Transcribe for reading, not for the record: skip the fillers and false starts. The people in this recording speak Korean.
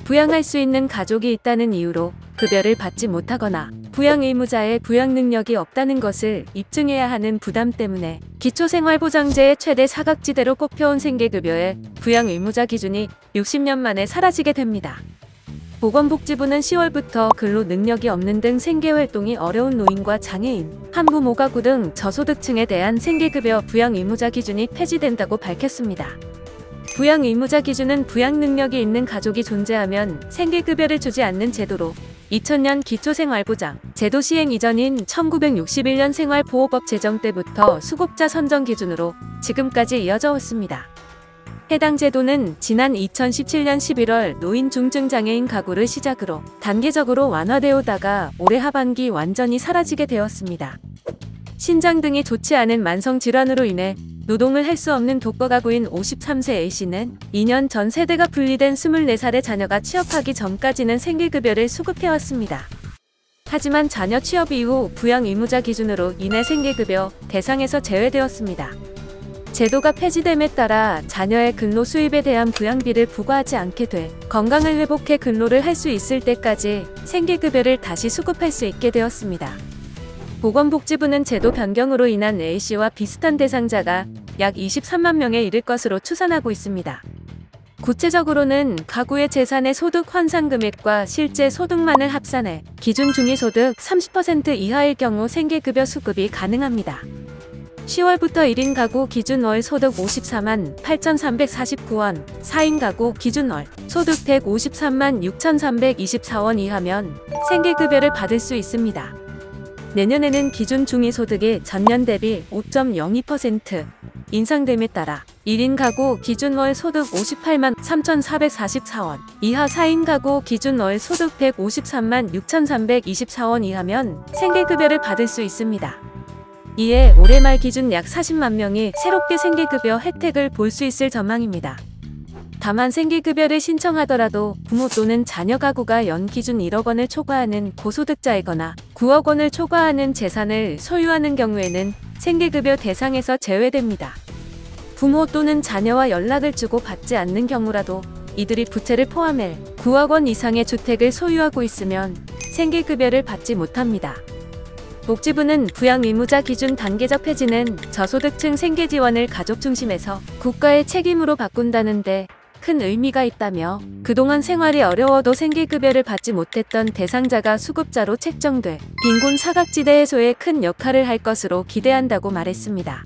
부양할 수 있는 가족이 있다는 이유로 급여를 받지 못하거나 부양 의무자의 부양 능력이 없다는 것을 입증해야 하는 부담 때문에 기초생활보장제의 최대 사각지대로 꼽혀온 생계급여의 부양 의무자 기준이 60년 만에 사라지게 됩니다. 보건복지부는 10월부터 근로 능력이 없는 등 생계활동이 어려운 노인과 장애인, 한부모 가구 등 저소득층에 대한 생계급여 부양 의무자 기준이 폐지된다고 밝혔습니다. 부양 의무자 기준은 부양 능력이 있는 가족이 존재하면 생계급여를 주지 않는 제도로 2000년 기초생활보장 제도 시행 이전인 1961년 생활보호법 제정 때부터 수급자 선정 기준으로 지금까지 이어져 왔습니다. 해당 제도는 지난 2017년 11월 노인 중증 장애인 가구를 시작으로 단계적으로 완화되어 오다가 올해 하반기 완전히 사라지게 되었습니다. 신장 등이 좋지 않은 만성 질환으로 인해 노동을 할 수 없는 독거가구인 53세 A씨는 2년 전 세대가 분리된 24살의 자녀가 취업하기 전까지는 생계급여를 수급해왔습니다. 하지만 자녀 취업 이후 부양 의무자 기준으로 인해 생계급여 대상에서 제외되었습니다. 제도가 폐지됨에 따라 자녀의 근로 수입에 대한 부양비를 부과하지 않게 돼 건강을 회복해 근로를 할 수 있을 때까지 생계급여를 다시 수급할 수 있게 되었습니다. 보건복지부는 제도 변경으로 인한 A씨와 비슷한 대상자가 약 23만 명에 이를 것으로 추산하고 있습니다. 구체적으로는 가구의 재산의 소득 환산 금액과 실제 소득만을 합산해 기준 중위소득 30% 이하일 경우 생계급여 수급이 가능합니다. 10월부터 1인 가구 기준 월 소득 54만 8,349원, 4인 가구 기준 월 소득 153만 6,324원 이하면 생계급여를 받을 수 있습니다. 내년에는 기준 중위소득이 전년 대비 5.02% 인상됨에 따라 1인 가구 기준 월 소득 58만 3,444원 이하 4인 가구 기준 월 소득 153만 6,324원 이하면 생계급여를 받을 수 있습니다. 이에 올해 말 기준 약 40만 명이 새롭게 생계급여 혜택을 볼 수 있을 전망입니다. 다만 생계급여를 신청하더라도 부모 또는 자녀 가구가 연 기준 1억 원을 초과하는 고소득자이거나 9억 원을 초과하는 재산을 소유하는 경우에는 생계급여 대상에서 제외됩니다. 부모 또는 자녀와 연락을 주고 받지 않는 경우라도 이들이 부채를 포함해 9억 원 이상의 주택을 소유하고 있으면 생계급여를 받지 못합니다. 복지부는 부양 의무자 기준 단계적 폐지는 저소득층 생계 지원을 가족 중심에서 국가의 책임으로 바꾼다는데 큰 의미가 있다며 그동안 생활이 어려워도 생계급여를 받지 못했던 대상자가 수급자로 책정돼 빈곤 사각지대 해소에 큰 역할을 할 것으로 기대한다고 말했습니다.